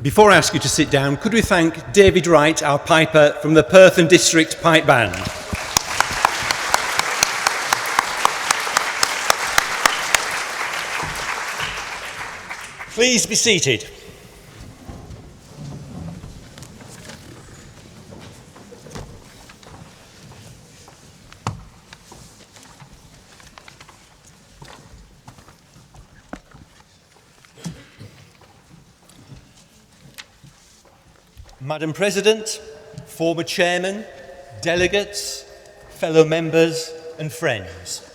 Before I ask you to sit down, could we thank David Wright, our piper from the Perth and District Pipe Band. Please be seated. Madam President, former Chairman, delegates, fellow members and friends,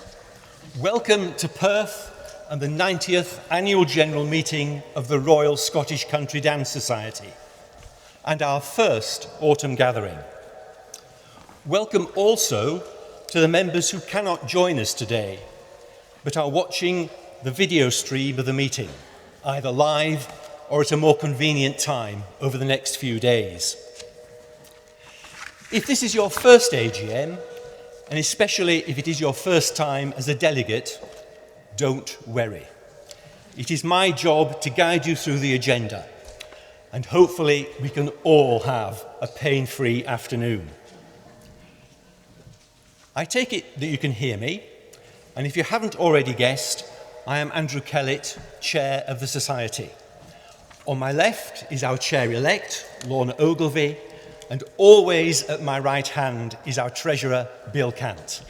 welcome to Perth and the 90th Annual General Meeting of the Royal Scottish Country Dance Society and our first autumn gathering. Welcome also to the members who cannot join us today but are watching the video stream of the meeting, either live or at a more convenient time over the next few days. If this is your first AGM, and especially if it is your first time as a delegate, don't worry. It is my job to guide you through the agenda, and hopefully we can all have a pain-free afternoon. I take it that you can hear me, and if you haven't already guessed, I am Andrew Kellett, Chair of the Society. On my left is our Chair-elect, Lorna Ogilvie, and always at my right hand is our Treasurer, Bill Cant.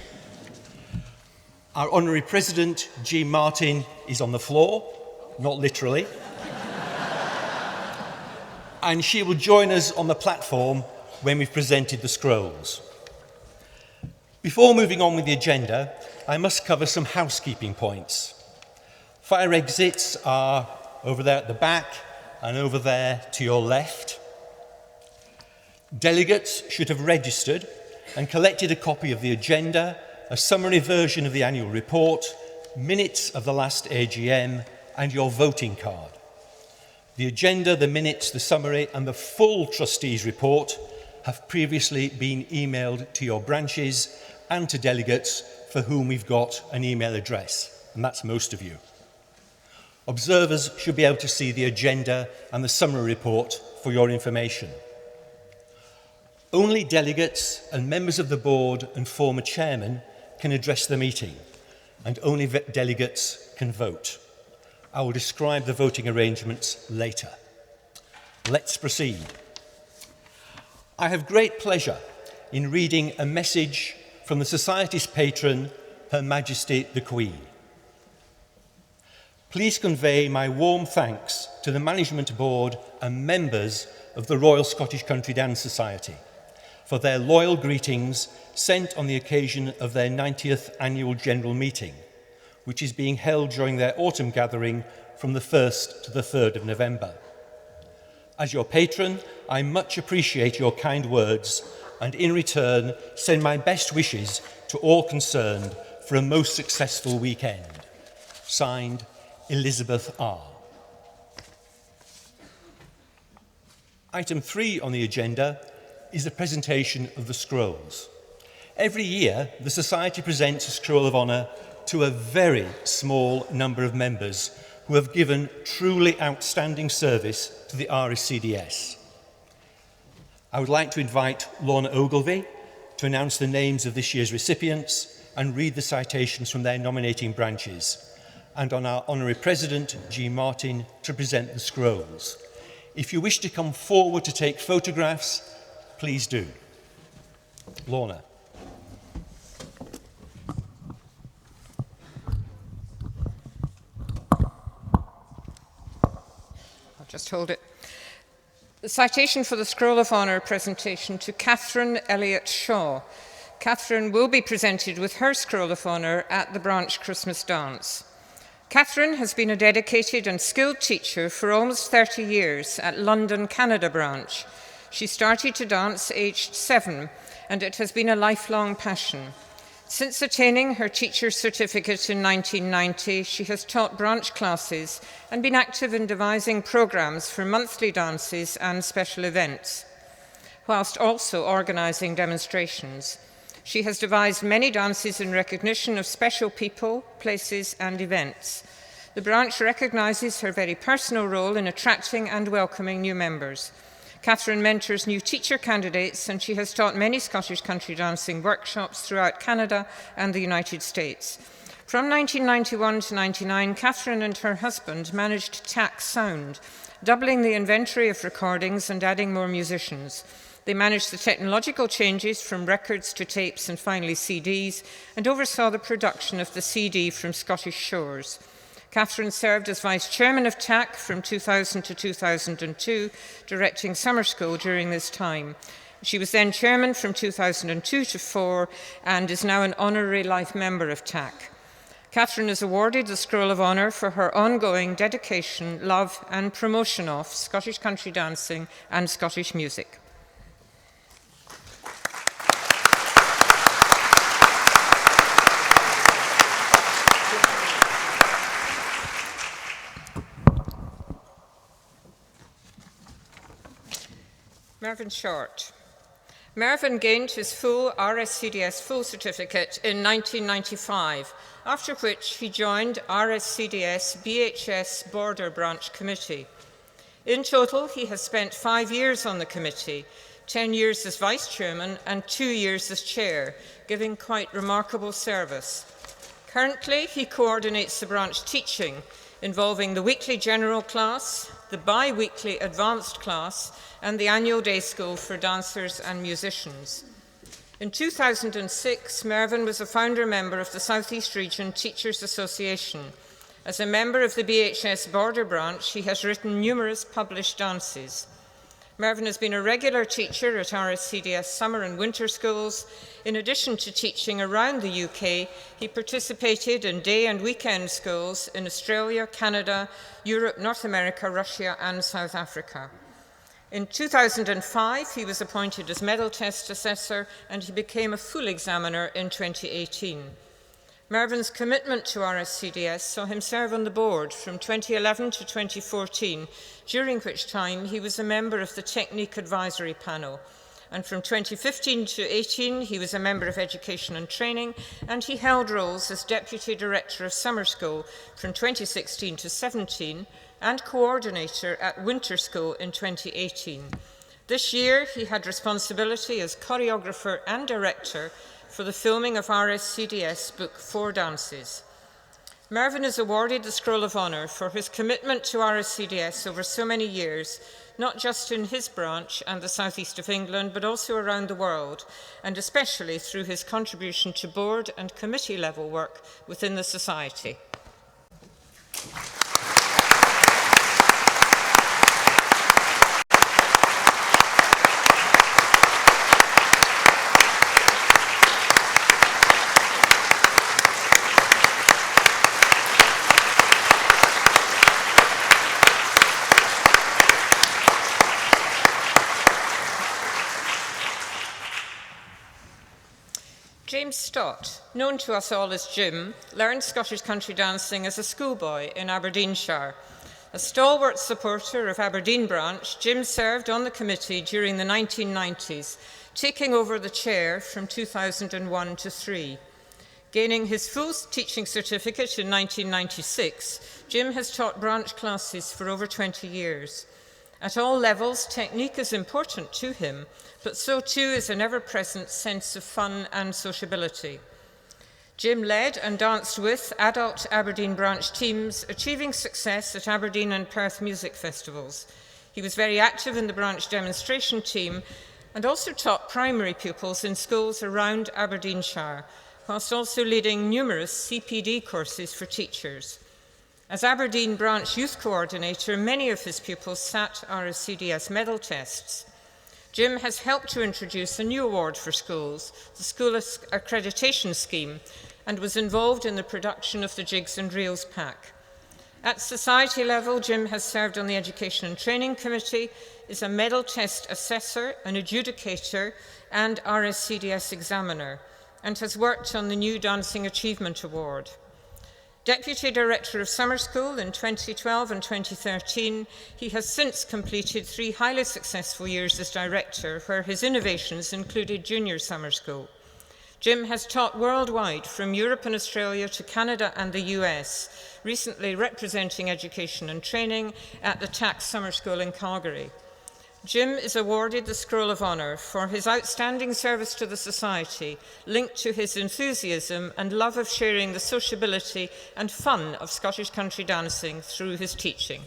Our Honorary President, Jean Martin, is on the floor, not literally, and she will join us on the platform when we've presented the scrolls. Before moving on with the agenda, I must cover some housekeeping points. Fire exits are over there at the back, and over there to your left. Delegates should have registered and collected a copy of the agenda, a summary version of the annual report, minutes of the last AGM, and your voting card. The agenda, the minutes, the summary, and the full Trustees Report have previously been emailed to your branches and to delegates for whom we've got an email address, and that's most of you. Observers should be able to see the agenda and the summary report for your information. Only delegates and members of the board and former chairman can address the meeting, and only delegates can vote. I will describe the voting arrangements later. Let's proceed. I have great pleasure in reading a message from the Society's patron, Her Majesty the Queen. Please convey my warm thanks to the Management Board and members of the Royal Scottish Country Dance Society for their loyal greetings sent on the occasion of their 90th Annual General Meeting, which is being held during their autumn gathering from the 1st to the 3rd of November. As your patron, I much appreciate your kind words and in return send my best wishes to all concerned for a most successful weekend. Signed, Elizabeth R. Item 3 on the agenda is the presentation of the scrolls. Every year, the Society presents a Scroll of Honour to a very small number of members who have given truly outstanding service to the Rscds. I would like to invite Lorna Ogilvie to announce the names of this year's recipients and read the citations from their nominating branches, and on our Honorary President, Jean Martin, to present the scrolls. If you wish to come forward to take photographs, please do. Lorna. I'll just hold it. The citation for the Scroll of Honour presentation to Katherine Elliot Shaw. Katherine will be presented with her Scroll of Honour at the branch Christmas dance. Katherine has been a dedicated and skilled teacher for almost 30 years at London, Canada branch. She started to dance aged 7, and it has been a lifelong passion. Since attaining her teacher's certificate in 1990, she has taught branch classes and been active in devising programmes for monthly dances and special events, whilst also organising demonstrations. She has devised many dances in recognition of special people, places and events. The branch recognises her very personal role in attracting and welcoming new members. Katherine mentors new teacher candidates, and she has taught many Scottish country dancing workshops throughout Canada and the United States. From 1991 to 1999, Katherine and her husband managed TAC Sound, doubling the inventory of recordings and adding more musicians. They managed the technological changes from records to tapes and finally CDs, and oversaw the production of the CD From Scottish Shores. Katherine served as Vice Chairman of TAC from 2000 to 2002, directing summer school during this time. She was then Chairman from 2002 to 4 and is now an honorary life member of TAC. Katherine is awarded the Scroll of Honour for her ongoing dedication, love and promotion of Scottish country dancing and Scottish music. Mervyn Short. Mervyn gained his full Rscds full certificate in 1995, after which he joined Rscds BHS Border Branch Committee. In total, he has spent 5 years on the committee, 10 years as Vice Chairman and 2 years as Chair, giving quite remarkable service. Currently, he coordinates the branch teaching, involving the weekly general class, the bi-weekly advanced class, and the annual day school for dancers and musicians. In 2006, Mervyn was a founder member of the South East Region Teachers Association. As a member of the BHS Border Branch, he has written numerous published dances. Mervyn has been a regular teacher at Rscds summer and winter schools. In addition to teaching around the UK, he participated in day and weekend schools in Australia, Canada, Europe, North America, Russia, and South Africa. In 2005, he was appointed as medal test assessor, and he became a full examiner in 2018. Mervyn's commitment to Rscds saw him serve on the board from 2011 to 2014, during which time he was a member of the Technique Advisory Panel. And from 2015 to 2018, he was a member of Education and Training, and he held roles as Deputy Director of Summer School from 2016 to 2017, and coordinator at Winter School in 2018. This year, he had responsibility as choreographer and director for the filming of Rscds book 4 Dances. Mervyn is awarded the Scroll of Honour for his commitment to Rscds over so many years, not just in his branch and the southeast of England, but also around the world, and especially through his contribution to board and committee level work within the Society. James Stott, known to us all as Jim, learned Scottish country dancing as a schoolboy in Aberdeenshire. A stalwart supporter of Aberdeen branch, Jim served on the committee during the 1990s, taking over the chair from 2001 to 3. Gaining his full teaching certificate in 1996, Jim has taught branch classes for over 20 years. At all levels, technique is important to him, but so too is an ever-present sense of fun and sociability. Jim led and danced with adult Aberdeen branch teams, achieving success at Aberdeen and Perth music festivals. He was very active in the branch demonstration team and also taught primary pupils in schools around Aberdeenshire, whilst also leading numerous CPD courses for teachers. As Aberdeen branch youth coordinator, many of his pupils sat Rscds medal tests. Jim has helped to introduce a new award for schools, the School Accreditation Scheme, and was involved in the production of the Jigs and Reels pack. At society level, Jim has served on the Education and Training Committee, is a medal test assessor, an adjudicator, and Rscds examiner, and has worked on the new Dancing Achievement Award. Deputy Director of Summer School in 2012 and 2013, he has since completed 3 highly successful years as Director, where his innovations included Junior Summer School. Jim has taught worldwide, from Europe and Australia to Canada and the US, recently representing education and training at the Tax Summer School in Calgary. Jim is awarded the Scroll of Honour for his outstanding service to the Society, linked to his enthusiasm and love of sharing the sociability and fun of Scottish country dancing through his teaching.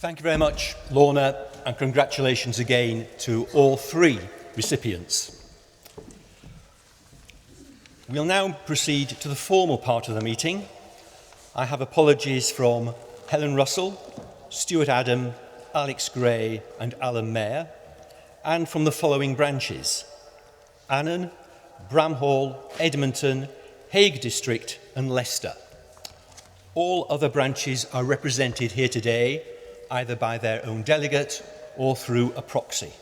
Thank you very much, Lorna, and congratulations again to all three recipients. We'll now proceed to the formal part of the meeting. I have apologies from Helen Russell, Stuart Adam, Alex Gray and Alan Mayer, and from the following branches: Annan, Bramhall, Edmonton, Hague District and Leicester. All other branches are represented here today either by their own delegate or through a proxy.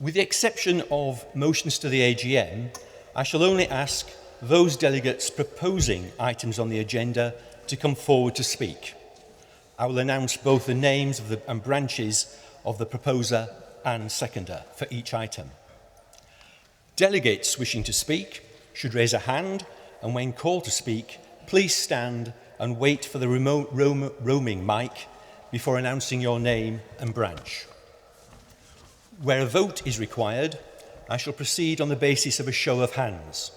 With the exception of motions to the AGM, I shall only ask those delegates proposing items on the agenda to come forward to speak. I will announce both the names of and branches of the proposer and seconder for each item. Delegates wishing to speak should raise a hand, and when called to speak, please stand and wait for the roaming mic before announcing your name and branch. Where a vote is required, I shall proceed on the basis of a show of hands.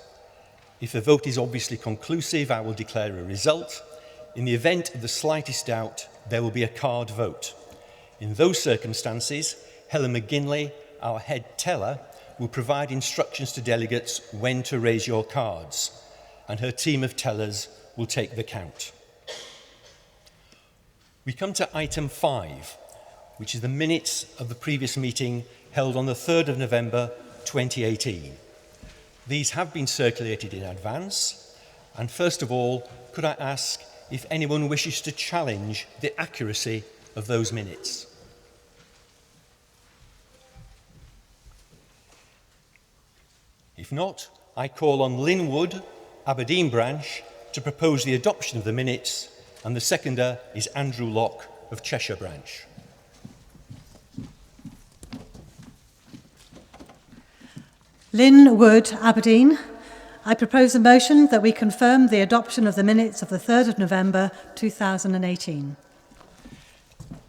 If the vote is obviously conclusive, I will declare a result. In the event of the slightest doubt, there will be a card vote. In those circumstances, Helen McGinley, our head teller, will provide instructions to delegates when to raise your cards, and her team of tellers will take the count. We come to item 5, which is the minutes of the previous meeting held on the 3rd of November 2018. These have been circulated in advance, and first of all, could I ask if anyone wishes to challenge the accuracy of those minutes? If not, I call on Lynn Wood, Aberdeen branch, to propose the adoption of the minutes, and the seconder is Andrew Locke of Cheshire branch. Lynn Wood, Aberdeen. I propose a motion that we confirm the adoption of the minutes of the 3rd of November 2018.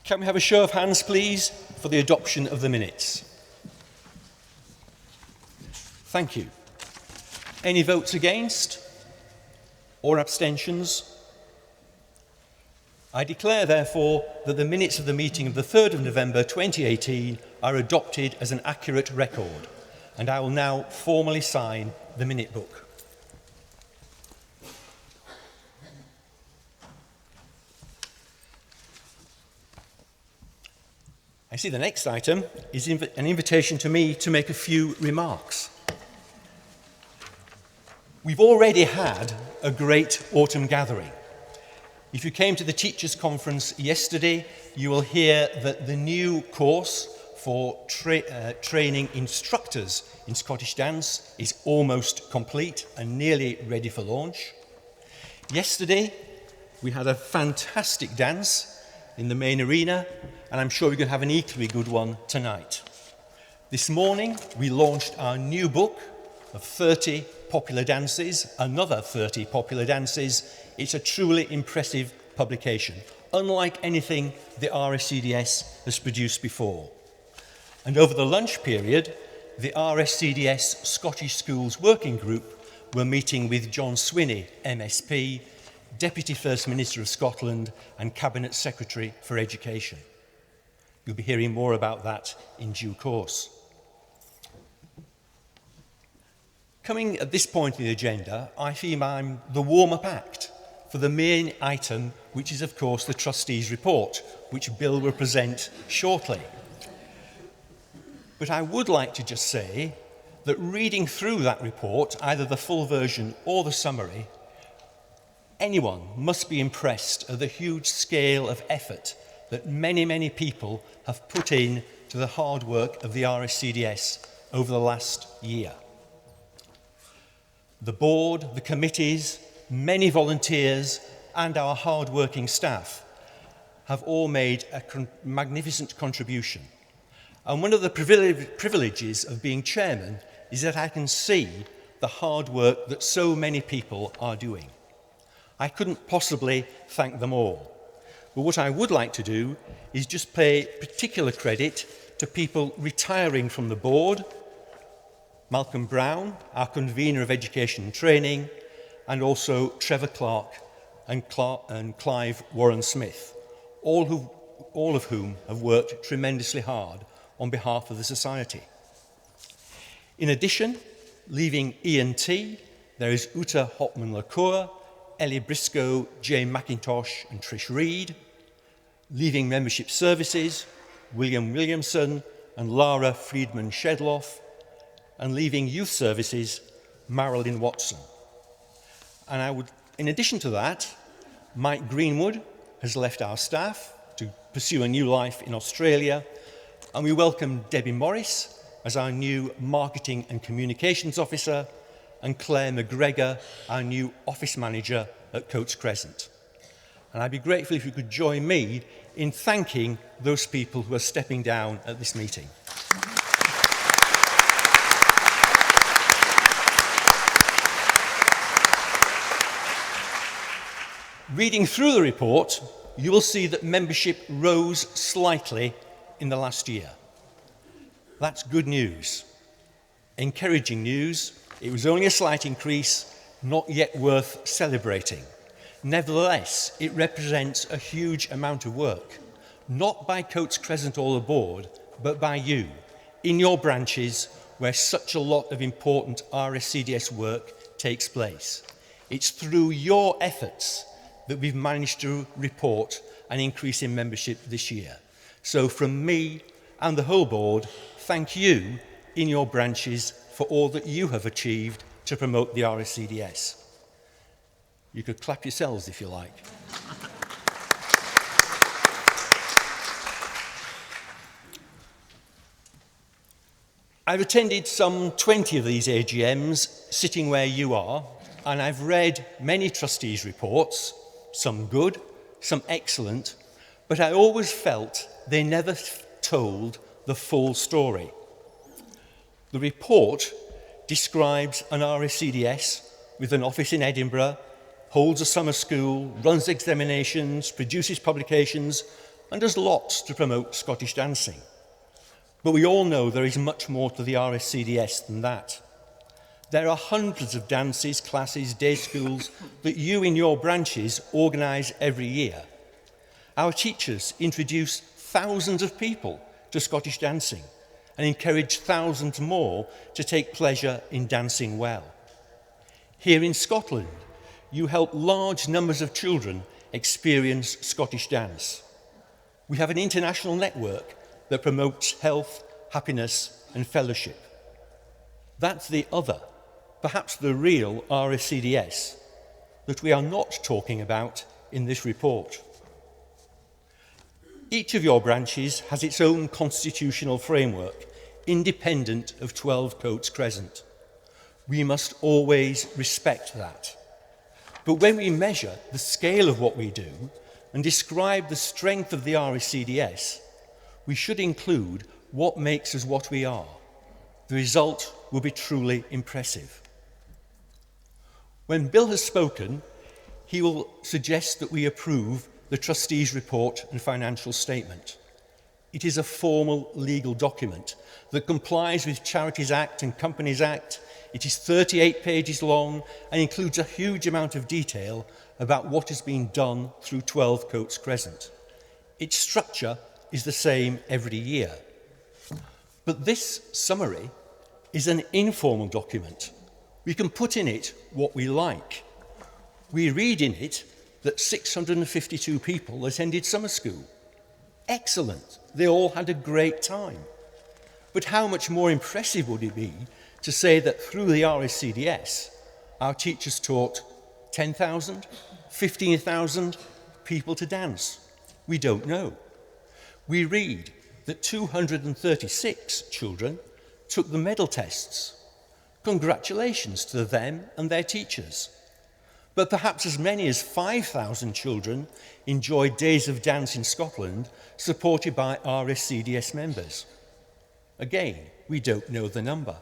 Can we have a show of hands, please, for the adoption of the minutes? Thank you. Any votes against or abstentions? I declare, therefore, that the minutes of the meeting of the 3rd of November 2018 are adopted as an accurate record, and I will now formally sign the minute book. I see the next item is an invitation to me to make a few remarks. We've already had a great autumn gathering. If you came to the teachers' conference yesterday, you will hear that the new course for training instructors in Scottish dance is almost complete and nearly ready for launch. Yesterday, we had a fantastic dance in the main arena, and I'm sure we're going to have an equally good one tonight. This morning, we launched our new book of 30 popular dances, another 30 popular dances. It's a truly impressive publication, unlike anything the Rscds has produced before. And over the lunch period, the Rscds Scottish Schools Working Group were meeting with John Swinney, MSP, Deputy First Minister of Scotland and Cabinet Secretary for Education. You'll be hearing more about that in due course. Coming at this point in the agenda, I feel I'm the warm-up act for the main item which is, of course, the Trustees Report, which Bill will present shortly. But I would like to just say that reading through that report, either the full version or the summary, anyone must be impressed at the huge scale of effort that many, many people have put in to the hard work of the Rscds over the last year. The board, the committees, many volunteers and our hard-working staff have all made a magnificent contribution. And one of the privileges of being chairman is that I can see the hard work that so many people are doing. I couldn't possibly thank them all. But what I would like to do is just pay particular credit to people retiring from the board: Malcolm Brown, our convener of education and training, and also Trevor Clark and Clive Warren-Smith, all of whom have worked tremendously hard on behalf of the Society. In addition, leaving E&T, there is Uta Hopman-Lacour, Ellie Briscoe, Jane McIntosh and Trish Reed. Leaving membership services, William Williamson and Lara Friedman-Shedloff. And leaving youth services, Marilyn Watson. And I would, in addition to that, Mike Greenwood has left our staff to pursue a new life in Australia, and we welcome Debbie Morris as our new Marketing and Communications Officer, and Claire McGregor, our new Office Manager at Coates Crescent. And I'd be grateful if you could join me in thanking those people who are stepping down at this meeting. Reading through the report, you will see that membership rose slightly in the last year. That's good news. Encouraging news. It was only a slight increase, not yet worth celebrating. Nevertheless, it represents a huge amount of work, not by Coates Crescent or the board, but by you, in your branches where such a lot of important Rscds work takes place. It's through your efforts that we've managed to report an increase in membership this year. So from me and the whole board, thank you in your branches for all that you have achieved to promote the Rscds. You could clap yourselves if you like. I've attended some 20 of these AGMs, sitting where you are, and I've read many trustees' reports, some good, some excellent, but I always felt they never told the full story. The report describes an Rscds with an office in Edinburgh, holds a summer school, runs examinations, produces publications, and does lots to promote Scottish dancing. But we all know there is much more to the Rscds than that. There are hundreds of dances, classes, day schools that you in your branches organise every year. Our teachers introduce thousands of people to Scottish dancing and encourage thousands more to take pleasure in dancing well. Here in Scotland, you help large numbers of children experience Scottish dance. We have an international network that promotes health, happiness and fellowship. That's the other, perhaps the real Rscds that we are not talking about in this report. Each of your branches has its own constitutional framework, independent of 12 Coates Crescent. We must always respect that. But when we measure the scale of what we do and describe the strength of the Rscds, we should include what makes us what we are. The result will be truly impressive. When Bill has spoken, he will suggest that we approve the Trustees Report and Financial Statement. It is a formal legal document that complies with Charities Act and Companies Act. It is 38 pages long and includes a huge amount of detail about what has been done through 12 Coates Crescent. Its structure is the same every year. But this summary is an informal document. We can put in it what we like. We read in it that 652 people attended summer school. Excellent. They all had a great time. But how much more impressive would it be to say that through the Rscds, our teachers taught 10,000, 15,000 people to dance? We don't know. We read that 236 children took the medal tests. Congratulations to them and their teachers. But perhaps as many as 5,000 children enjoyed days of dance in Scotland, supported by Rscds members. Again, we don't know the number.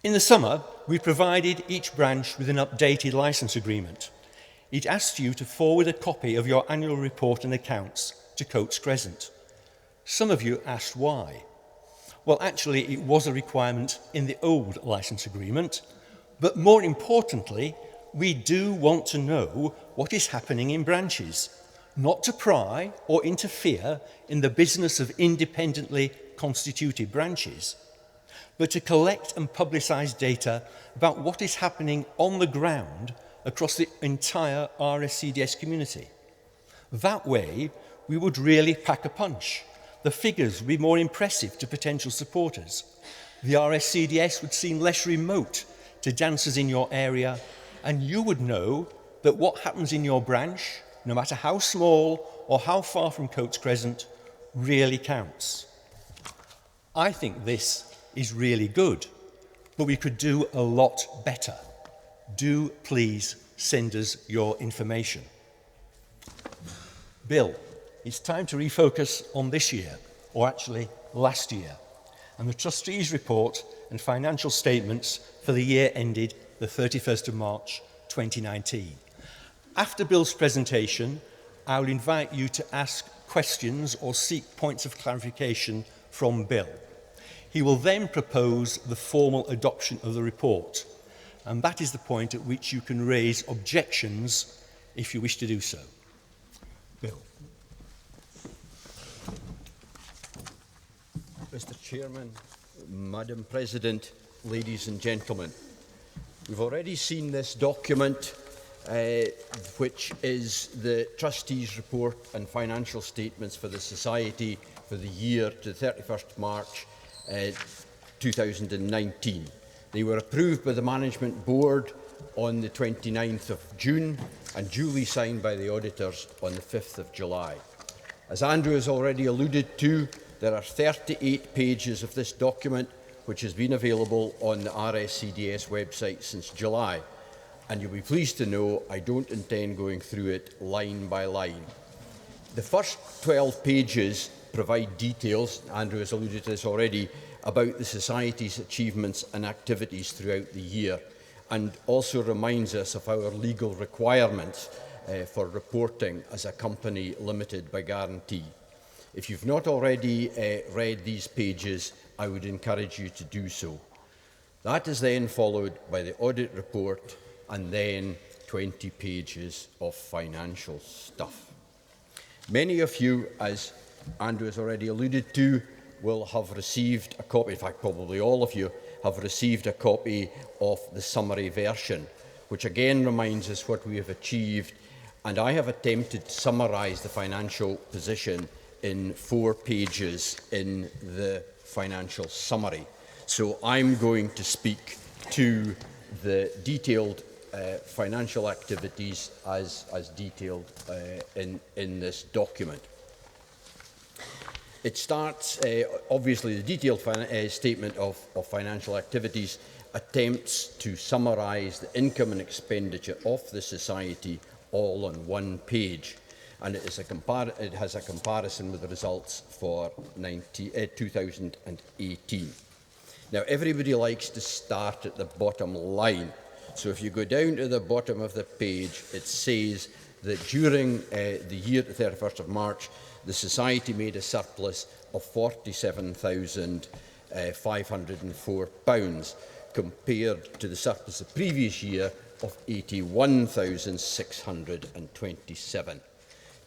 In the summer, we provided each branch with an updated licence agreement. It asked you to forward a copy of your annual report and accounts to Coates Crescent. Some of you asked why. Well, actually, it was a requirement in the old licence agreement, but more importantly, we do want to know what is happening in branches, not to pry or interfere in the business of independently constituted branches, but to collect and publicise data about what is happening on the ground across the entire Rscds community. That way, we would really pack a punch. The figures would be more impressive to potential supporters. The Rscds would seem less remote to dancers in your area, and you would know that what happens in your branch, no matter how small or how far from Coates Crescent, really counts. I think this is really good, but we could do a lot better. Do please send us your information. Bill, it's time to refocus on this year, or actually last year, and the Trustees Report and financial statements for the year ended the 31st of March 2019. After Bill's presentation, I will invite you to ask questions or seek points of clarification from Bill. He will then propose the formal adoption of the report, and that is the point at which you can raise objections if you wish to do so. Bill. Mr. Chairman, Madam President, ladies and gentlemen, we've already seen this document, which is the Trustees Report and financial statements for the Society for the year to 31st March 2019. They were approved by the Management Board on the 29th of June and duly signed by the auditors on the 5th of July. As Andrew has already alluded to, there are 38 pages of this document which has been available on the Rscds website since July, and you'll be pleased to know I don't intend going through it line by line. The first 12 pages provide details, Andrew has alluded to this already, about the Society's achievements and activities throughout the year, and also reminds us of our legal requirements for reporting as a company limited by guarantee. If you've not already read these pages, I would encourage you to do so. That is then followed by the audit report and then 20 pages of financial stuff. Many of you, as Andrew has already alluded to, will have received a copy, in fact probably all of you, have received a copy of the summary version, which again reminds us what we have achieved, and I have attempted to summarise the financial position in 4 pages in the financial summary. So I'm going to speak to the detailed financial activities as detailed in this document. It starts, obviously, the detailed statement of financial activities attempts to summarise the income and expenditure of the Society all on one page. And it has a comparison with the results for 2018. Now, everybody likes to start at the bottom line. So if you go down to the bottom of the page, it says that during the year to 31st of March, the Society made a surplus of £47,504 compared to the surplus the previous year of £81,627.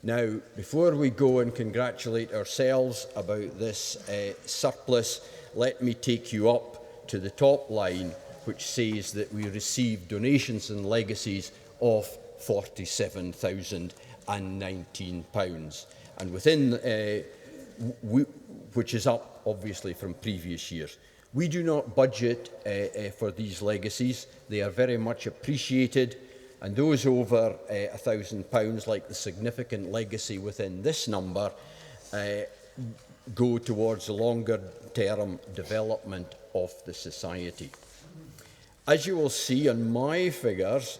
Now, before we go and congratulate ourselves about this surplus, let me take you up to the top line, which says that we received donations and legacies of £47,019. And within, which is up obviously from previous years. We do not budget for these legacies. They are very much appreciated, and those over £1,000, like the significant legacy within this number, go towards the longer term development of the society. As you will see on my figures,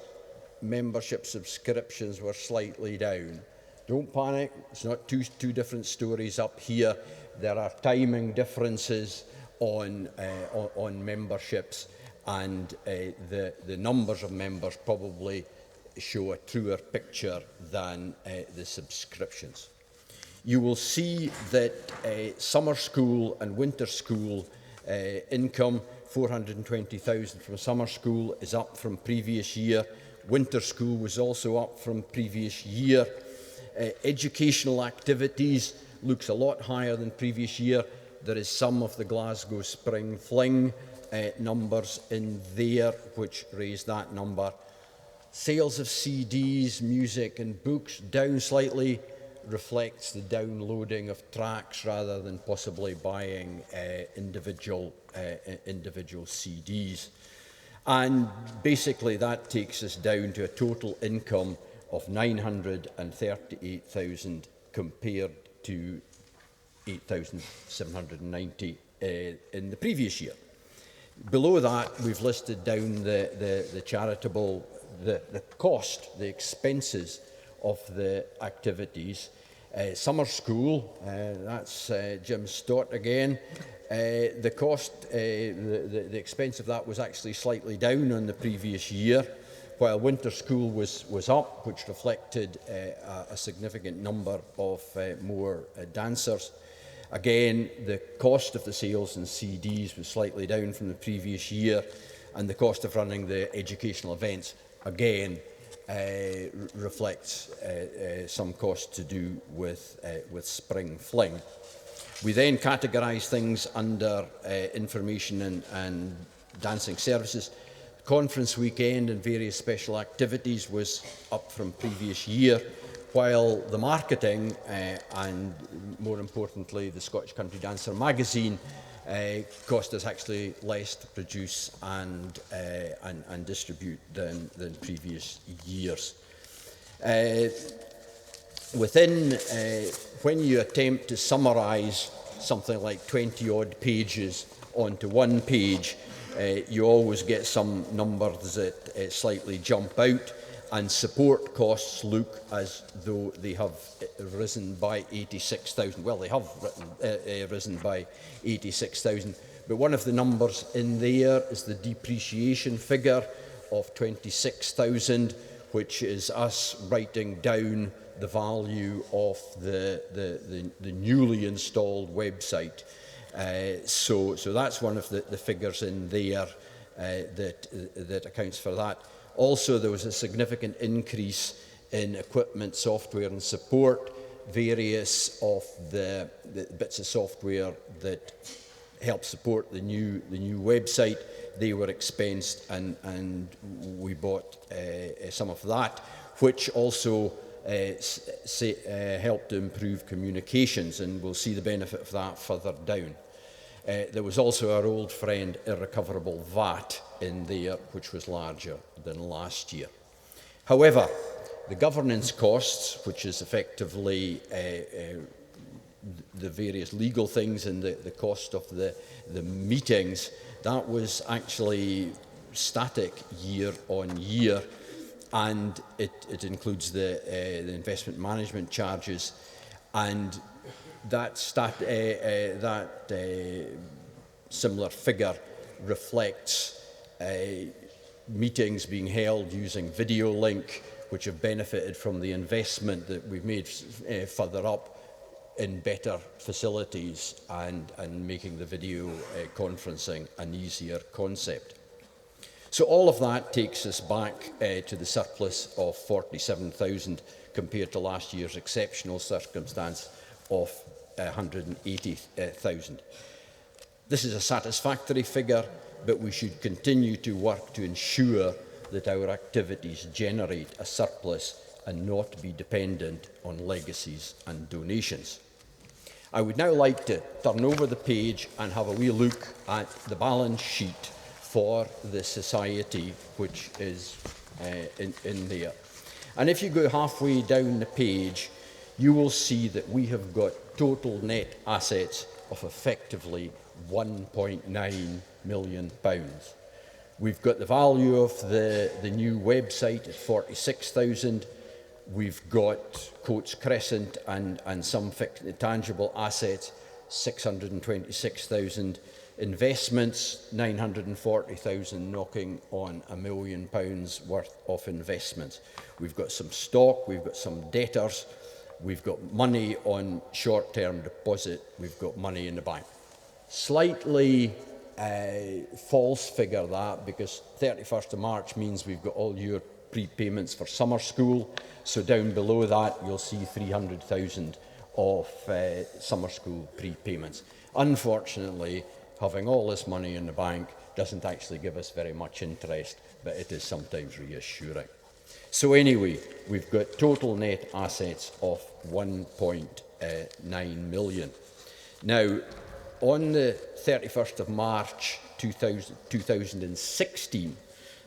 membership subscriptions were slightly down. Don't panic, it's not two different stories up here. There are timing differences on memberships, and the numbers of members probably show a truer picture than the subscriptions. You will see that summer school and winter school income, 420,000 from summer school, is up from previous year. Winter school was also up from previous year. Educational activities looks a lot higher than previous year. There is some of the Glasgow Spring Fling numbers in there which raise that number. Sales of CDs, music and books down slightly, reflects the downloading of tracks rather than possibly buying individual CDs. And basically that takes us down to a total income of 938,000 compared to 8,790 in the previous year. Below that, we've listed down the charitable, the cost, the expenses of the activities. Summer school, that's Jim Stott again. The cost, the expense of that was actually slightly down on the previous year, while winter school was up, which reflected a significant number of more dancers. Again, the cost of the sales and CDs was slightly down from the previous year, and the cost of running the educational events, again, reflects some cost to do with Spring Fling. We then categorise things under information and dancing services. Conference weekend and various special activities was up from previous year, while the marketing and, more importantly, the Scottish Country Dancer magazine cost us actually less to produce and distribute than previous years. When you attempt to summarise something like 20-odd pages onto one page, you always get some numbers that slightly jump out, and support costs look as though they have risen by 86,000. Well, they have risen by 86,000, but one of the numbers in there is the depreciation figure of 26,000, which is us writing down the value of the newly installed website. So that's one of the figures in there that accounts for that. Also, there was a significant increase in equipment, software and support. Various of the bits of software that help support the new website, they were expensed, and we bought some of that, which also helped to improve communications, and we'll see the benefit of that further down. There was also our old friend irrecoverable VAT in there, which was larger than last year. However, the governance costs, which is effectively the various legal things and the cost of the meetings, that was actually static year on year, and it includes the investment management charges, and that similar figure reflects meetings being held using video link, which have benefited from the investment that we've made further up in better facilities and making the video conferencing an easier concept. So all of that takes us back to the surplus of 47,000 compared to last year's exceptional circumstance of 180,000. This is a satisfactory figure, but we should continue to work to ensure that our activities generate a surplus and not be dependent on legacies and donations. I would now like to turn over the page and have a wee look at the balance sheet for the Society, which is in there. And if you go halfway down the page, you will see that we have got total net assets of effectively £1.9 million. We've got the value of the new website at 46,000. We've got Coates Crescent and some tangible assets, 626,000. Investments, 940,000, knocking on £1 million worth of investments. We've got some stock, we've got some debtors, we've got money on short-term deposit, we've got money in the bank. Slightly false figure that, because 31st of March means we've got all your prepayments for summer school. So down below that, you'll see 300,000 of summer school prepayments. Unfortunately, having all this money in the bank doesn't actually give us very much interest, but it is sometimes reassuring. So anyway, we've got total net assets of 1.9 million. Now, on the 31st of March 2016,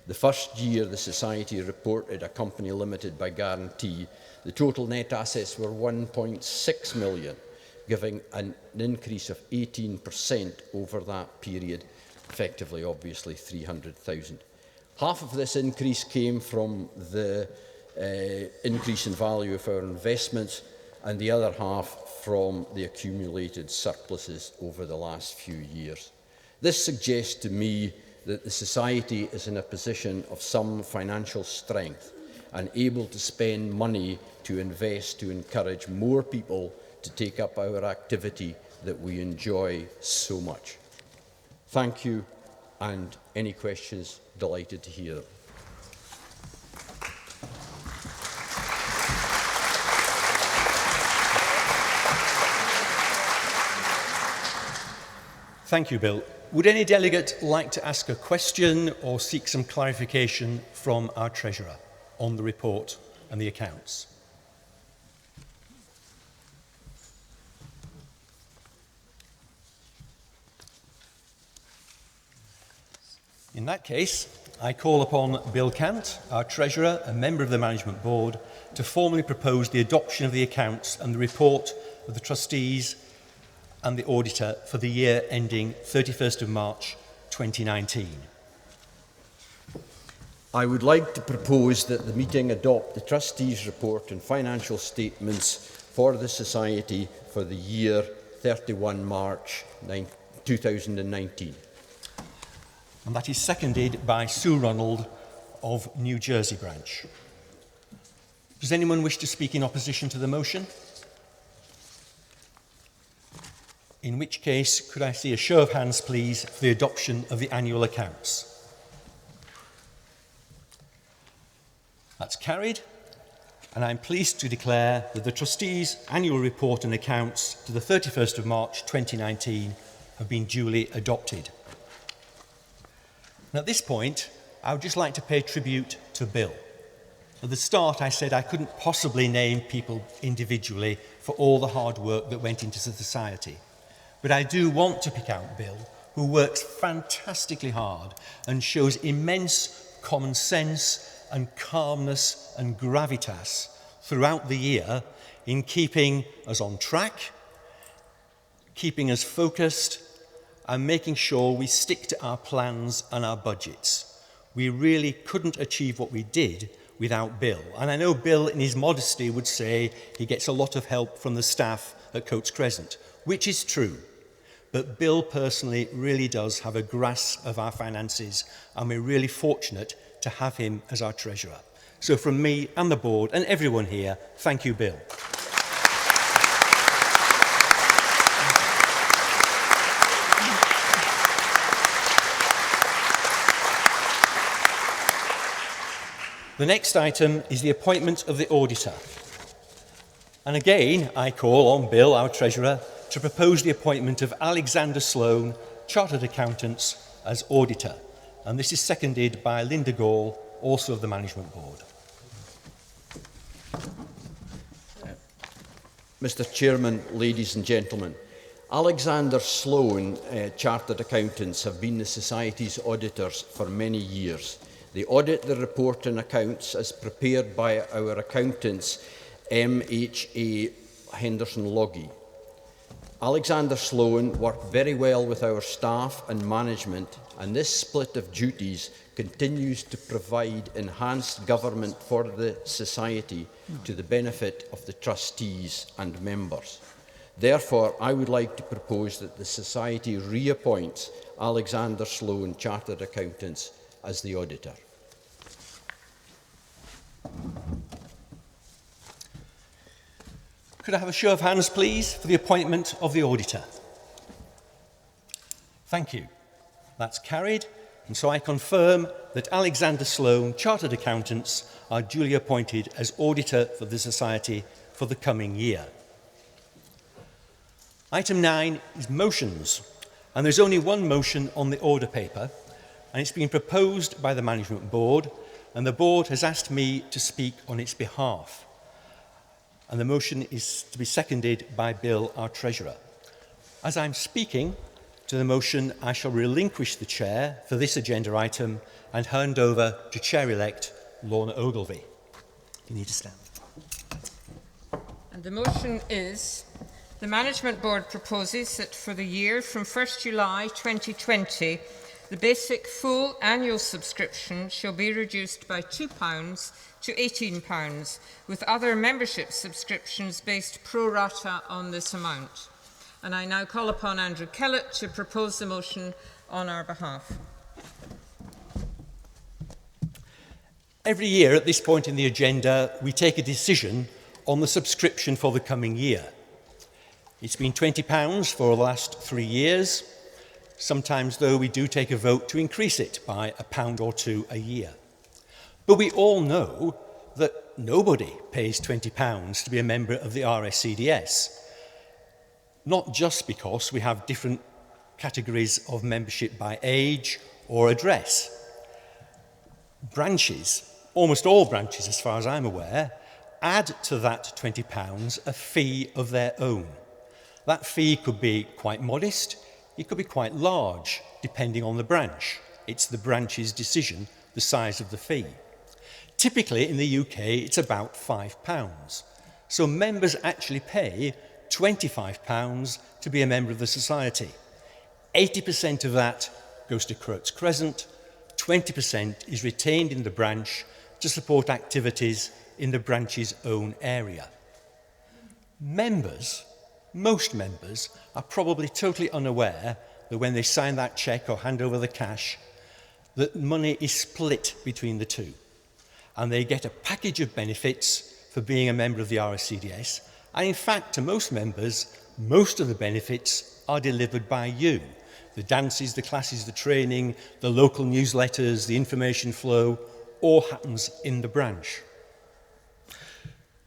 the first year the Society reported a company limited by guarantee, the total net assets were 1.6 million, giving an increase of 18% over that period, effectively, obviously, 300,000. Half of this increase came from the increase in value of our investments, and the other half from the accumulated surpluses over the last few years. This suggests to me that the Society is in a position of some financial strength and able to spend money to invest to encourage more people to take up our activity that we enjoy so much. Thank you, and any questions, delighted to hear them. Thank you, Bill. Would any delegate like to ask a question or seek some clarification from our Treasurer on the report and the accounts? In that case, I call upon Bill Cant, our Treasurer and member of the Management Board, to formally propose the adoption of the accounts and the report of the Trustees and the Auditor for the year ending 31st of March 2019. I would like to propose that the meeting adopt the Trustees Report and financial statements for the Society for the year 31 March 2019. And that is seconded by Sue Ronald of New Jersey branch. Does anyone wish to speak in opposition to the motion? In which case, could I see a show of hands, please, for the adoption of the annual accounts? That's carried, and I'm pleased to declare that the Trustees' annual report and accounts to the 31st of March 2019 have been duly adopted. And at this point, I would just like to pay tribute to Bill. At the start, I said I couldn't possibly name people individually for all the hard work that went into the Society. But I do want to pick out Bill, who works fantastically hard and shows immense common sense and calmness and gravitas throughout the year in keeping us on track, keeping us focused, and making sure we stick to our plans and our budgets. We really couldn't achieve what we did without Bill. And I know Bill, in his modesty, would say he gets a lot of help from the staff at Coates Crescent, which is true. But Bill personally really does have a grasp of our finances, and we're really fortunate to have him as our Treasurer. So from me and the board and everyone here, thank you, Bill. The next item is the appointment of the Auditor. And again, I call on Bill, our Treasurer, to propose the appointment of Alexander Sloan, Chartered Accountants, as Auditor. And this is seconded by Linda Gall also of the Management Board. Mr Chairman, ladies and gentlemen, Alexander Sloan Chartered Accountants have been the Society's auditors for many years. They audit the report and accounts as prepared by our accountants, MHA Henderson Logie. Alexander Sloan worked very well with our staff and management, and this split of duties continues to provide enhanced government for the Society to the benefit of the trustees and members. Therefore, I would like to propose that the Society reappoints Alexander Sloan Chartered Accountants as the auditor. Could I have a show of hands, please, for the appointment of the auditor? Thank you. That's carried, and so I confirm that Alexander Sloan Chartered Accountants are duly appointed as auditor for the Society for the coming year. Item 9 is motions, and there's only one motion on the order paper, and it's been proposed by the Management Board, and the Board has asked me to speak on its behalf. And the motion is to be seconded by Bill, our Treasurer. As I'm speaking to the motion, I shall relinquish the chair for this agenda item and hand over to Chair-elect Lorna Ogilvie. You need to stand. And the motion is: the Management Board proposes that for the year from 1st July 2020, the basic full annual subscription shall be reduced by £2 to £18, with other membership subscriptions based pro rata on this amount. And I now call upon Andrew Kellett to propose the motion on our behalf. Every year at this point in the agenda, we take a decision on the subscription for the coming year. It's been £20 for the last 3 years. Sometimes, though, we do take a vote to increase it by £1 or £2 a year. But we all know that nobody pays £20 to be a member of the Rscds, not just because we have different categories of membership by age or address. Branches, almost all branches as far as I'm aware, add to that £20 a fee of their own. That fee could be quite modest, it could be quite large, depending on the branch. It's the branch's decision, the size of the fee. Typically in the UK, it's about £5. So members actually pay £25 to be a member of the Society. 80% of that goes to Croats Crescent, 20% is retained in the branch to support activities in the branch's own area. Most members are probably totally unaware that when they sign that cheque or hand over the cash, that money is split between the two. And they get a package of benefits for being a member of the Rscds. And in fact, to most members, most of the benefits are delivered by you. The dances, the classes, the training, the local newsletters, the information flow, all happens in the branch.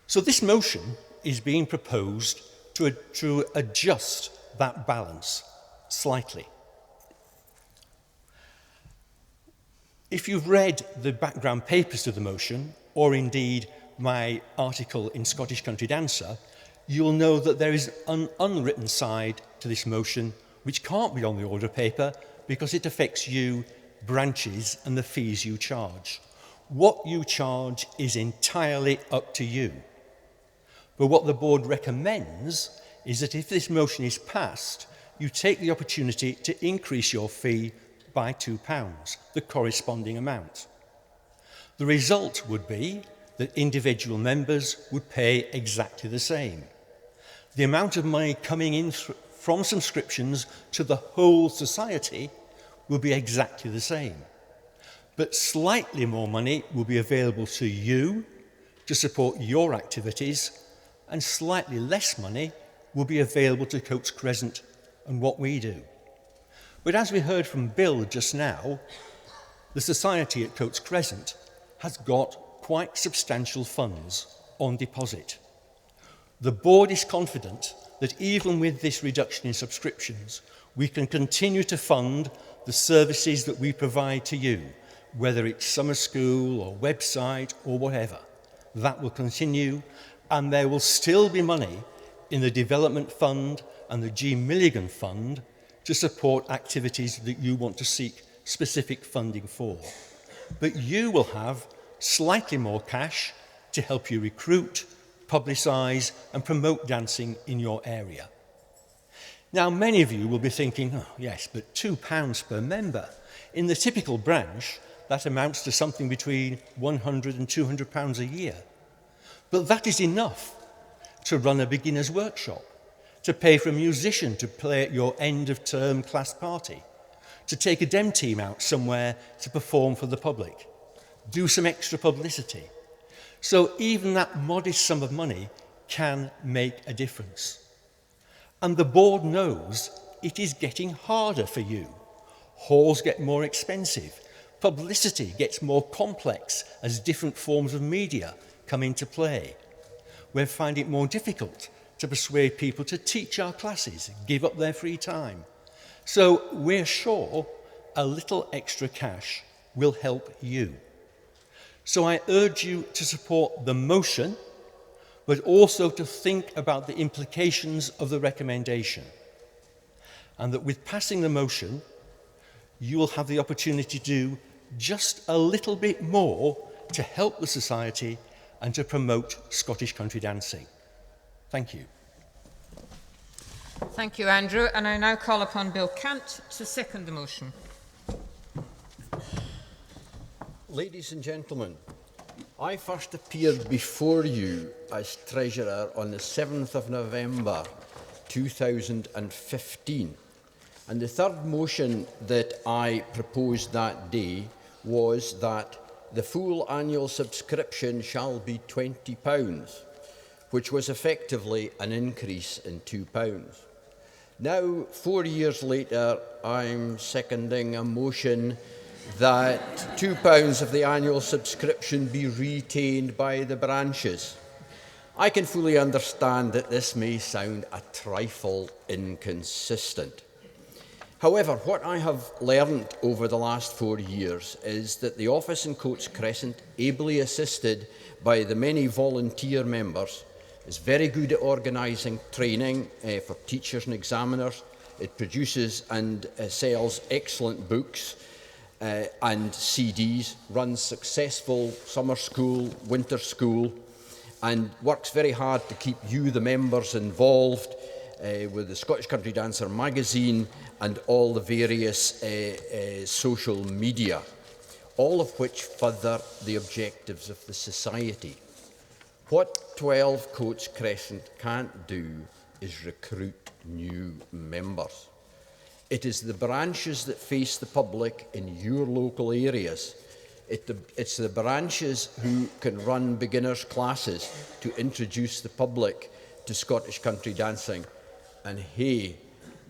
So this motion is being proposed to adjust that balance slightly. If you've read the background papers to the motion, or indeed my article in Scottish Country Dancer, you'll know that there is an unwritten side to this motion which can't be on the order paper because it affects you, branches, and the fees you charge. What you charge is entirely up to you. But what the board recommends is that if this motion is passed, you take the opportunity to increase your fee by £2, the corresponding amount. The result would be that individual members would pay exactly the same. The amount of money coming in from subscriptions to the whole society will be exactly the same. But slightly more money will be available to you to support your activities, and slightly less money will be available to Coates Crescent and what we do. But as we heard from Bill just now, the Society at Coates Crescent has got quite substantial funds on deposit. The board is confident that even with this reduction in subscriptions, we can continue to fund the services that we provide to you, whether it's summer school or website or whatever. That will continue, and there will still be money in the Development Fund and the G. Milligan Fund to support activities that you want to seek specific funding for. But you will have slightly more cash to help you recruit, publicise and promote dancing in your area. Now, many of you will be thinking, oh yes, but £2 per member. In the typical branch, that amounts to something between £100 and £200 a year. But that is enough to run a beginner's workshop, to pay for a musician to play at your end-of-term class party, to take a DEM team out somewhere to perform for the public, do some extra publicity. So even that modest sum of money can make a difference. And the board knows it is getting harder for you. Halls get more expensive. Publicity gets more complex as different forms of media come into play. We find it more difficult to persuade people to teach our classes, give up their free time. So we're sure a little extra cash will help you. So I urge you to support the motion, but also to think about the implications of the recommendation. And that with passing the motion, you will have the opportunity to do just a little bit more to help the society and to promote Scottish country dancing. Thank you. Thank you, Andrew. And I now call upon Bill Cant to second the motion. Ladies and gentlemen, I first appeared before you as Treasurer on the 7th of November 2015. And the third motion that I proposed that day was that the full annual subscription shall be £20, which was effectively an increase in £2. Now, 4 years later, I'm seconding a motion that £2 of the annual subscription be retained by the branches. I can fully understand that this may sound a trifle inconsistent. However, what I have learned over the last 4 years is that the office in Coates Crescent, ably assisted by the many volunteer members, is very good at organising training for teachers and examiners. It produces and sells excellent books and CDs, runs successful summer school, winter school, and works very hard to keep you, the members, involved with the Scottish Country Dancer magazine and all the various social media, all of which further the objectives of the society. What 12 Coates Crescent can't do is recruit new members. It is the branches that face the public in your local areas. It's the branches who can run beginners' classes to introduce the public to Scottish country dancing. And hey,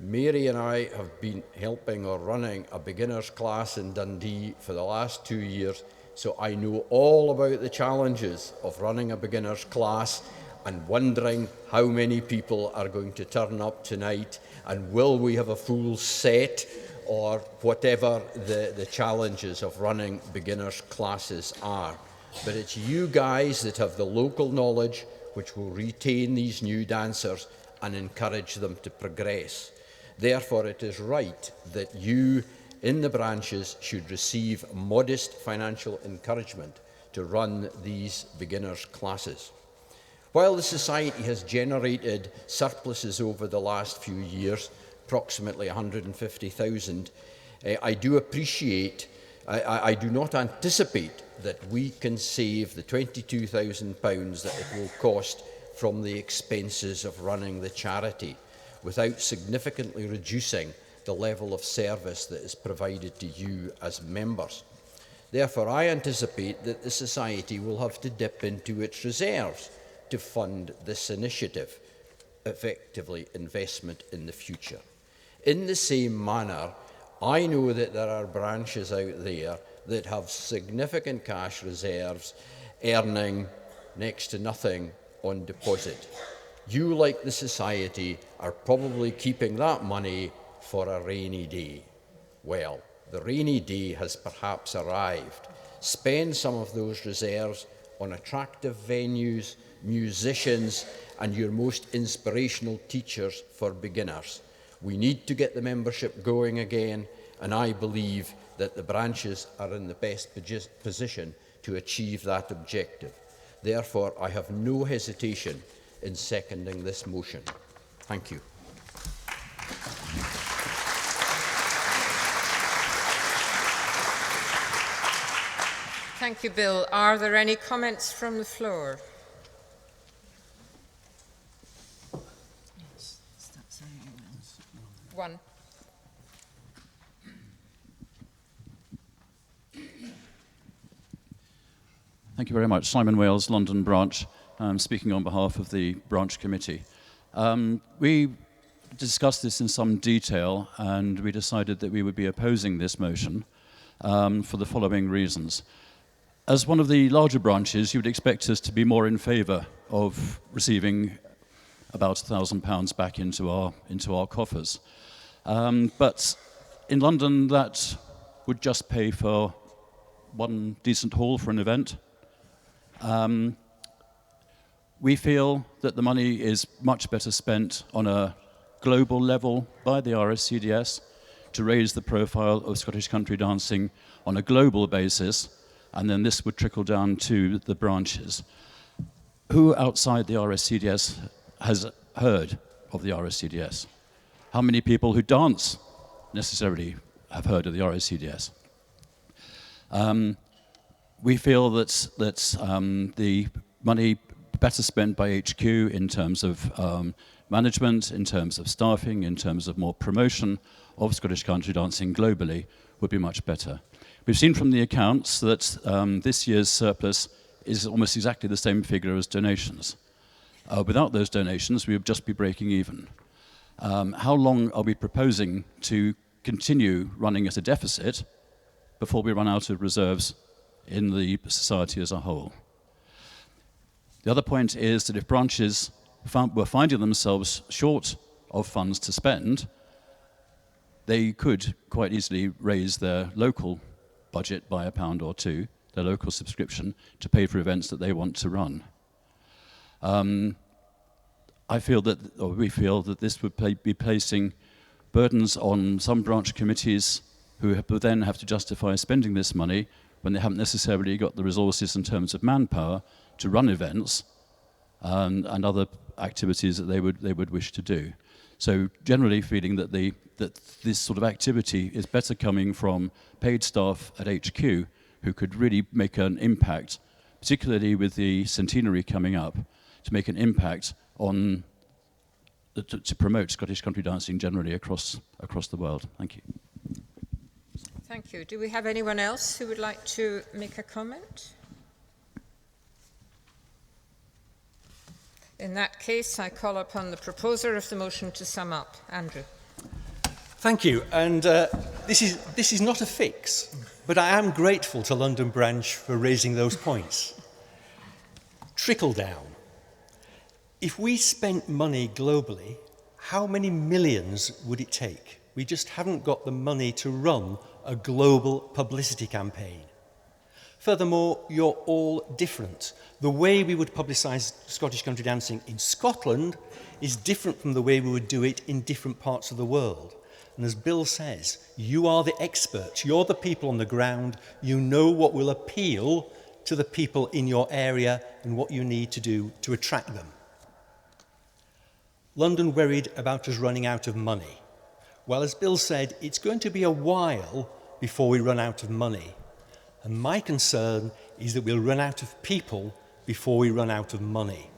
Mary and I have been helping or running a beginners' class in Dundee for the last 2 years, so I know all about the challenges of running a beginners' class and wondering how many people are going to turn up tonight, and will we have a full set, or whatever the challenges of running beginners' classes are. But it's you guys that have the local knowledge which will retain these new dancers and encourage them to progress. Therefore, it is right that you in the branches should receive modest financial encouragement to run these beginners' classes. While the Society has generated surpluses over the last few years, approximately 150,000, I do not anticipate that we can save the £22,000 that it will cost from the expenses of running the charity without significantly reducing the level of service that is provided to you as members. Therefore, I anticipate that the Society will have to dip into its reserves to fund this initiative, effectively investment in the future. In the same manner, I know that there are branches out there that have significant cash reserves earning next to nothing on deposit. You, like the Society, are probably keeping that money for a rainy day. Well, the rainy day has perhaps arrived. Spend some of those reserves on attractive venues, musicians, and your most inspirational teachers for beginners. We need to get the membership going again, and I believe that the branches are in the best position to achieve that objective. Therefore, I have no hesitation in seconding this motion. Thank you. Thank you, Bill. Are there any comments from the floor? One. Thank you very much. Simon Wales, London branch, speaking on behalf of the branch committee. We discussed this in some detail, and we decided that we would be opposing this motion for the following reasons. As one of the larger branches, you would expect us to be more in favour of receiving about £1,000 back into our coffers. But in London, that would just pay for one decent hall for an event. We feel that the money is much better spent on a global level by the Rscds to raise the profile of Scottish country dancing on a global basis, and then this would trickle down to the branches. Who outside the Rscds has heard of the Rscds? How many people who dance necessarily have heard of the Rscds? We feel that the money better spent by HQ in terms of management, in terms of staffing, in terms of more promotion of Scottish country dancing globally would be much better. We've seen from the accounts that this year's surplus is almost exactly the same figure as donations. Without those donations, we would just be breaking even. How long are we proposing to continue running at a deficit before we run out of reserves in the society as a whole? The other point is that if branches were finding themselves short of funds to spend, they could quite easily raise their local budget by £1 or £2, their local subscription, to pay for events that they want to run. We feel that this would be placing burdens on some branch committees who would then have to justify spending this money when they haven't necessarily got the resources in terms of manpower to run events and other activities that they would wish to do. So generally feeling that this sort of activity is better coming from paid staff at HQ who could really make an impact, particularly with the centenary coming up, to make an impact on to promote Scottish country dancing generally across the world. Thank you. Thank you. Do we have anyone else who would like to make a comment? In that case, I call upon the proposer of the motion to sum up. Andrew. Thank you. And this is not a fix, but I am grateful to London Branch for raising those points. Trickle down. If we spent money globally, how many millions would it take? We just haven't got the money to run a global publicity campaign. Furthermore, you're all different. The way we would publicise Scottish country dancing in Scotland is different from the way we would do it in different parts of the world. And as Bill says, you are the experts. You're the people on the ground. You know what will appeal to the people in your area and what you need to do to attract them. London worried about us running out of money. Well, as Bill said, it's going to be a while before we run out of money. And my concern is that we'll run out of people before we run out of money.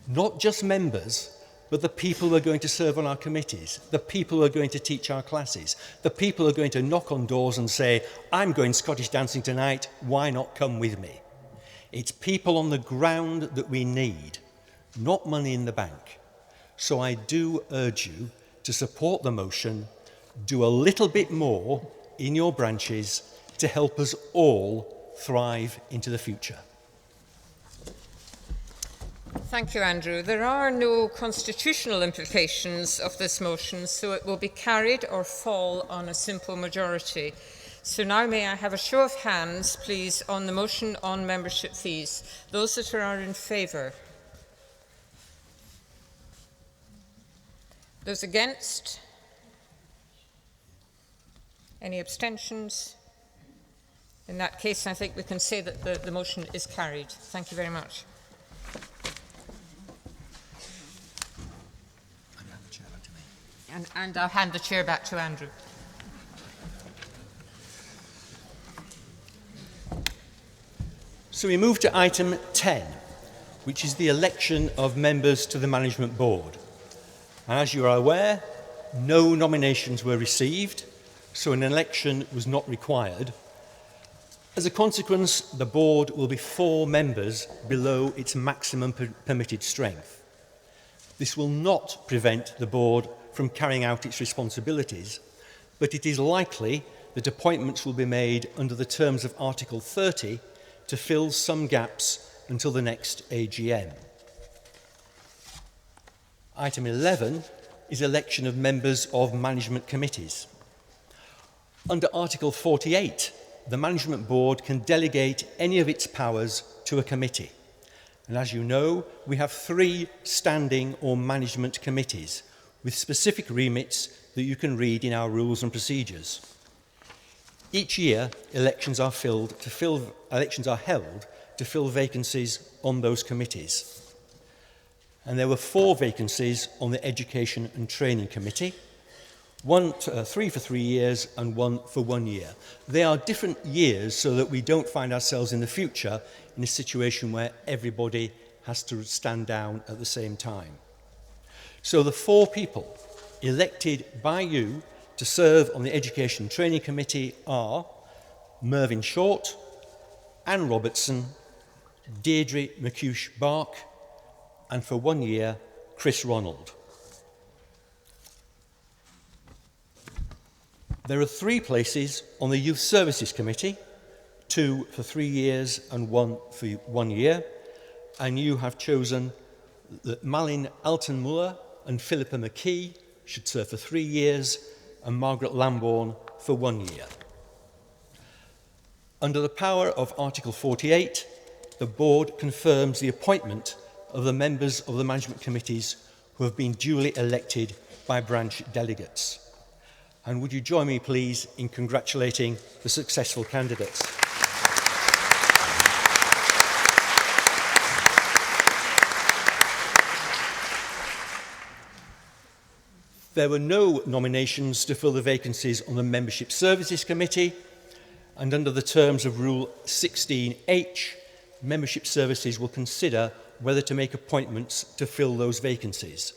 Not just members, but the people who are going to serve on our committees, the people who are going to teach our classes, the people who are going to knock on doors and say, I'm going Scottish dancing tonight, why not come with me? It's people on the ground that we need, not money in the bank. So I do urge you to support the motion, do a little bit more in your branches to help us all thrive into the future. Thank you, Andrew. There are no constitutional implications of this motion, so it will be carried or fall on a simple majority. So now may I have a show of hands, please, on the motion on membership fees. Those that are in favour. Those against? Any abstentions? In that case, I think we can say that the motion is carried. Thank you very much. And I'll hand the chair back to Andrew. So we move to item 10, which is the election of members to the Management Board. And as you are aware, no nominations were received, so an election was not required. As a consequence, the board will be 4 members below its maximum permitted strength. This will not prevent the board from carrying out its responsibilities, but it is likely that appointments will be made under the terms of Article 30 to fill some gaps until the next AGM. Item 11 is election of members of management committees. Under Article 48, the Management Board can delegate any of its powers to a committee. And as you know, we have 3 standing or management committees with specific remits that you can read in our rules and procedures. Each year, elections are held to fill vacancies on those committees. And there were 4 vacancies on the Education and Training Committee, 3 for 3 years and 1 for 1 year. They are different years so that we don't find ourselves in the future in a situation where everybody has to stand down at the same time. So the 4 people elected by you to serve on the Education and Training Committee are Mervyn Short, Anne Robertson, Deirdre McCuish-Bark, and for 1 year, Chris Ronald. There are 3 places on the Youth Services Committee, 2 for 3 years and 1 for 1 year, and you have chosen that Malin Alton-Muller and Philippa McKee should serve for 3 years, and Margaret Lambourne for 1 year. Under the power of Article 48, the Board confirms the appointment of the members of the management committees who have been duly elected by branch delegates. And would you join me, please, in congratulating the successful candidates? There were no nominations to fill the vacancies on the Membership Services Committee, and under the terms of Rule 16H, Membership Services will consider whether to make appointments to fill those vacancies.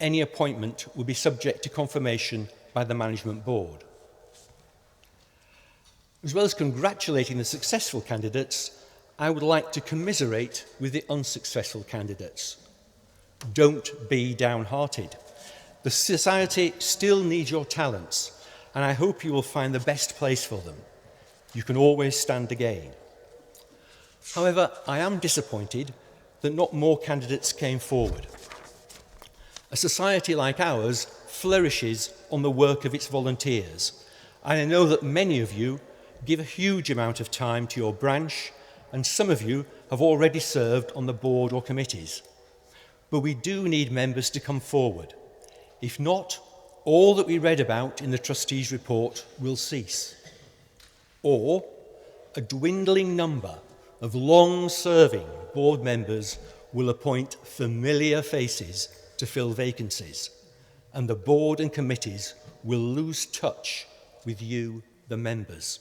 Any appointment will be subject to confirmation by the Management Board. As well as congratulating the successful candidates, I would like to commiserate with the unsuccessful candidates. Don't be downhearted. The society still needs your talents, and I hope you will find the best place for them. You can always stand again. However, I am disappointed that not more candidates came forward. A society like ours flourishes on the work of its volunteers, and I know that many of you give a huge amount of time to your branch, and some of you have already served on the board or committees. But we do need members to come forward. If not, all that we read about in the Trustees Report will cease. Or a dwindling number of long-serving board members will appoint familiar faces to fill vacancies, and the board and committees will lose touch with you, the members,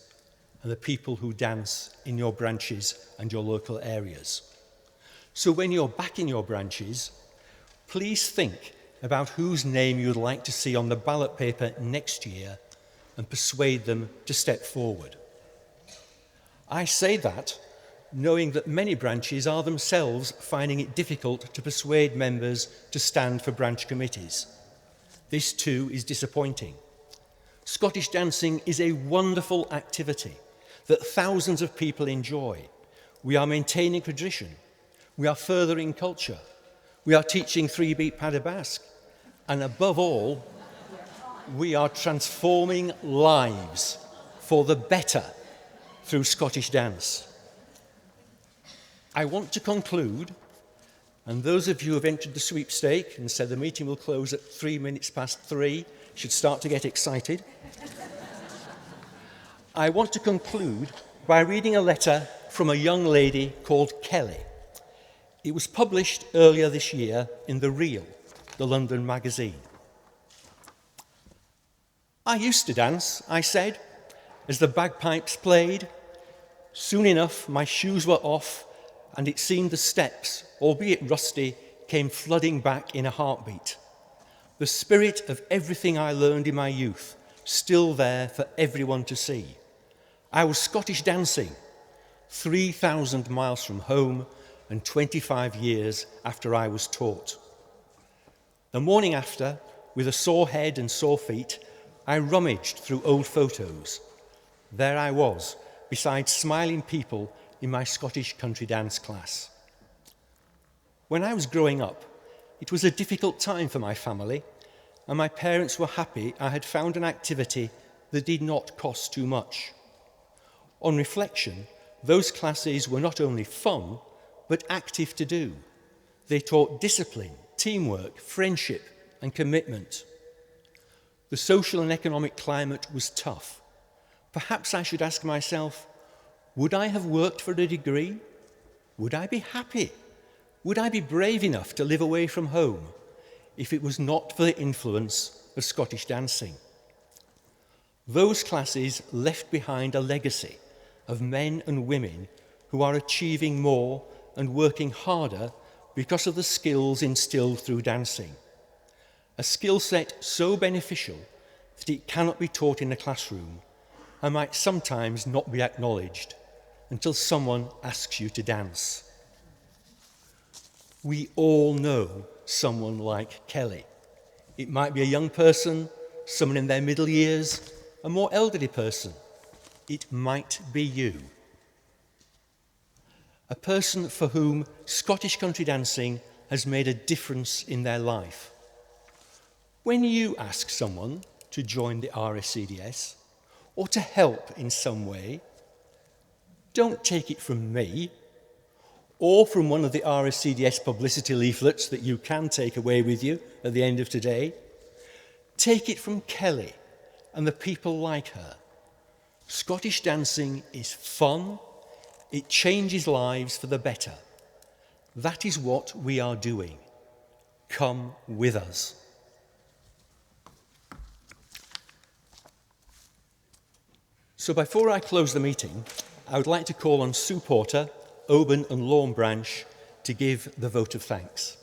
and the people who dance in your branches and your local areas. So when you're back in your branches, please think about whose name you'd like to see on the ballot paper next year and persuade them to step forward. I say that knowing that many branches are themselves finding it difficult to persuade members to stand for branch committees. This too is disappointing. Scottish dancing is a wonderful activity that thousands of people enjoy. We are maintaining tradition. We are furthering culture. We are teaching 3-beat Padabasque. And above all, we are transforming lives for the better through Scottish dance. I want to conclude, and those of you who have entered the sweepstake and said the meeting will close at 3 should start to get excited. I want to conclude by reading a letter from a young lady called Kelly. It was published earlier this year in The Reel, the London magazine. I used to dance, I said, as the bagpipes played. Soon enough, my shoes were off, and it seemed the steps, albeit rusty, came flooding back in a heartbeat. The spirit of everything I learned in my youth, still there for everyone to see. I was Scottish dancing, 3,000 miles from home and 25 years after I was taught. The morning after, with a sore head and sore feet, I rummaged through old photos. There I was, beside smiling people in my Scottish country dance class. When I was growing up, it was a difficult time for my family, and my parents were happy I had found an activity that did not cost too much. On reflection, those classes were not only fun, but active to do. They taught discipline, teamwork, friendship, and commitment. The social and economic climate was tough. Perhaps I should ask myself, would I have worked for a degree? Would I be happy? Would I be brave enough to live away from home if it was not for the influence of Scottish dancing? Those classes left behind a legacy of men and women who are achieving more and working harder because of the skills instilled through dancing. A skill set so beneficial that it cannot be taught in a classroom and might sometimes not be acknowledged until someone asks you to dance. We all know someone like Kelly. It might be a young person, someone in their middle years, a more elderly person. It might be you. A person for whom Scottish country dancing has made a difference in their life. When you ask someone to join the Rscds or to help in some way, don't take it from me or from one of the Rscds publicity leaflets that you can take away with you at the end of today. Take it from Kelly and the people like her. Scottish dancing is fun. It changes lives for the better. That is what we are doing. Come with us. So before I close the meeting, I would like to call on Sue Porter, Oban and Lawn Branch, to give the vote of thanks.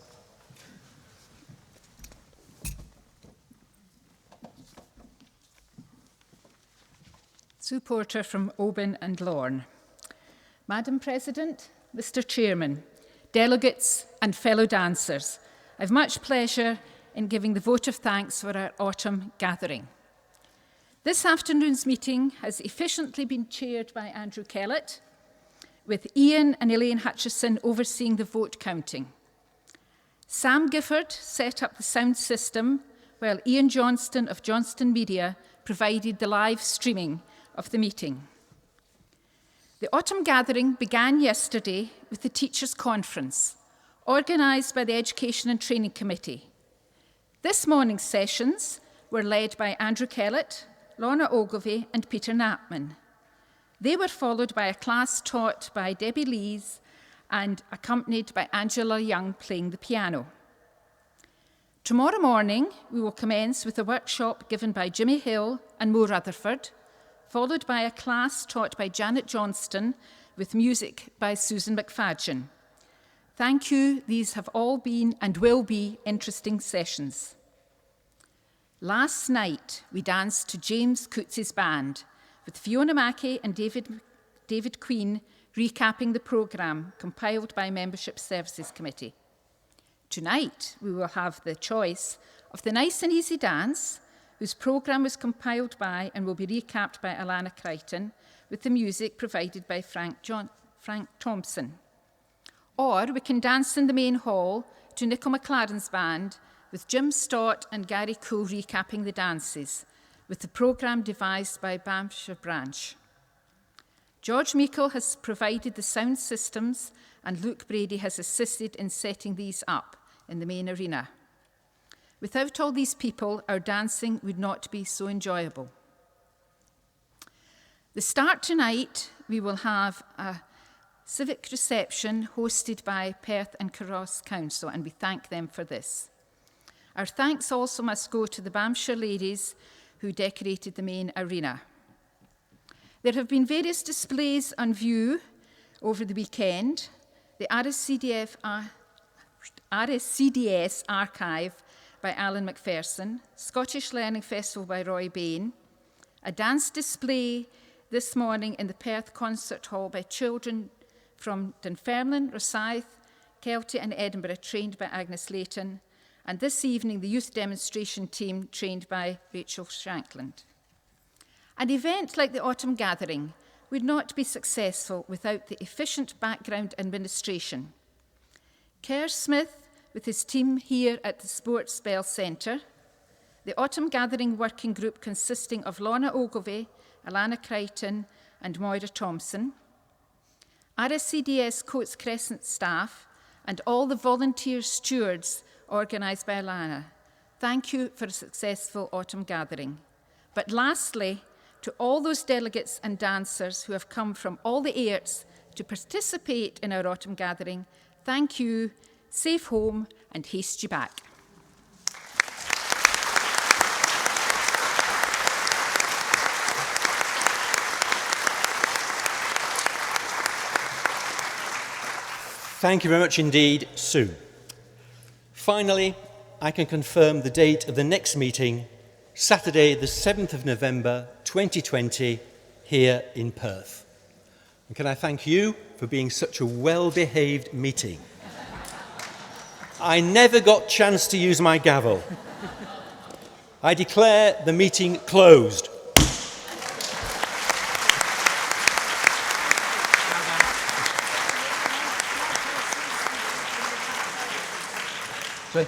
Sue Porter from Oban and Lorne. Madam President, Mr Chairman, delegates and fellow dancers, I have much pleasure in giving the vote of thanks for our autumn gathering. This afternoon's meeting has efficiently been chaired by Andrew Kellett, with Ian and Elaine Hutchison overseeing the vote counting. Sam Gifford set up the sound system, while Ian Johnston of Johnston Media provided the live streaming of the meeting. The autumn gathering began yesterday with the Teachers' Conference, organised by the Education and Training Committee. This morning's sessions were led by Andrew Kellett, Lorna Ogilvie and Peter Knapman. They were followed by a class taught by Debbie Lees and accompanied by Angela Young playing the piano. Tomorrow morning, we will commence with a workshop given by Jimmy Hill and Mo Rutherford, followed by a class taught by Janet Johnston with music by Susan McFadgen. Thank you. These have all been and will be interesting sessions. Last night, we danced to James Coots's band, with Fiona Mackey and David Queen recapping the programme compiled by Membership Services Committee. Tonight, we will have the choice of the Nice and Easy Dance, whose programme was compiled by and will be recapped by Alana Crichton, with the music provided by Frank Thompson. Or we can dance in the main hall to Nicola McLaren's band, with Jim Stott and Gary Coe recapping the dances, with the programme devised by Banffshire Branch. George Meikle has provided the sound systems, and Luke Brady has assisted in setting these up in the main arena. Without all these people, our dancing would not be so enjoyable. The start tonight, we will have a civic reception hosted by Perth and Carross Council, and we thank them for this. Our thanks also must go to the Banffshire ladies who decorated the main arena. There have been various displays on view over the weekend. The Rscds archive by Alan McPherson, Scottish Learning Festival by Roy Bain, a dance display this morning in the Perth Concert Hall by children from Dunfermline, Rosyth, Kelty and Edinburgh, trained by Agnes Layton, and this evening the youth demonstration team trained by Rachel Shankland. An event like the Autumn Gathering would not be successful without the efficient background administration. Kerr Smith, with his team here at the Sports Bell Centre, the Autumn Gathering Working Group consisting of Lorna Ogilvie, Alana Crichton and Moira Thompson, Rscds Coates Crescent staff and all the volunteer stewards organised by Alana. Thank you for a successful Autumn Gathering. But lastly, to all those delegates and dancers who have come from all the airts to participate in our Autumn Gathering, thank you, safe home and haste you back. Thank you very much indeed, Sue. Finally, I can confirm the date of the next meeting, Saturday the 7th of November 2020, here in Perth. And can I thank you for being such a well-behaved meeting. I never got a chance to use my gavel. I declare the meeting closed. Sorry.